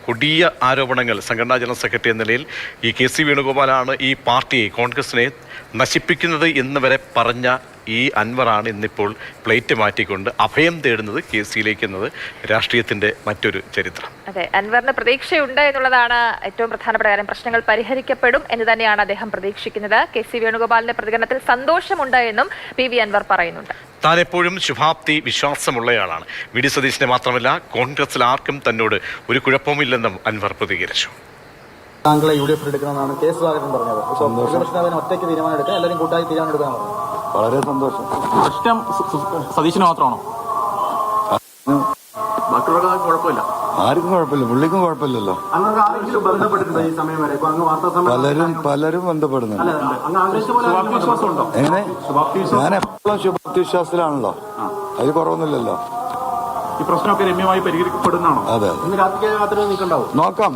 കൊടിയ ആരോപണങ്ങൾ സംഘടനാ ജനറൽ സെക്രട്ടറി എന്ന നിലയിൽ ഈ KC വേണുഗോപാലാണ് ഈ പാർട്ടിയെ, കോൺഗ്രസിനെ നശിപ്പിക്കുന്നത് എന്ന് വരെ പറഞ്ഞ ഈ അൻവറാണ് ഇന്നിപ്പോൾ പ്ലേറ്റ് മാറ്റിക്കൊണ്ട് അഭയം തേടുന്നത് KCയിലേക്ക് എന്നത് രാഷ്ട്രീയത്തിന്റെ മറ്റൊരു ചരിത്രം. അതെ, അൻവറിന് പ്രതീക്ഷയുണ്ട് എന്നുള്ളതാണ് ഏറ്റവും പ്രധാനപ്പെട്ട കാര്യം. പ്രശ്നങ്ങൾ പരിഹരിക്കപ്പെടും എന്ന് തന്നെയാണ് അദ്ദേഹം പ്രതീക്ഷിക്കുന്നത്. KC വേണുഗോപാലിന്റെ പ്രതികരണത്തിൽ സന്തോഷമുണ്ട് എന്നും PV അൻവർ പറയുന്നുണ്ട്. താൻ എപ്പോഴും ശുഭാപ്തി വിശ്വാസമുള്ളയാളാണ്. VD സതീശനെ മാത്രമല്ല കോൺഗ്രസിൽ ആർക്കും തന്നോട് ഒരു കുഴപ്പമില്ലെന്നും അൻവർ പ്രതികരിച്ചു. താങ്കളെ UDF എടുക്കണമെന്നാണ് K. സുധാകരൻ പറഞ്ഞത്. ഒറ്റയ്ക്ക് തീരുമാനം എടുക്കുക, എല്ലാവരും കൂട്ടായി തീരുമാനം എടുക്കാൻ പറഞ്ഞു. വളരെ സന്തോഷം. ഇഷ്ടം സതീശന് മാത്രമാണോ? ബാക്കിയുള്ളവർക്ക് കുഴപ്പമില്ല. ആർക്കും കുഴപ്പമില്ല, പുള്ളിക്കും കുഴപ്പമില്ലല്ലോ. പലരും ബന്ധപ്പെടുന്നുണ്ട്. എങ്ങനെ? ഞാൻ എപ്പോഴും ശുഭാപ്തി വിശ്വാസത്തിലാണല്ലോ, അതിൽ കുറവൊന്നുമില്ലല്ലോ. ഈ പ്രശ്നമൊക്കെ രമ്യമായി പരിഹരിക്കപ്പെടുന്നതാണോ? അതെ, നോക്കാം.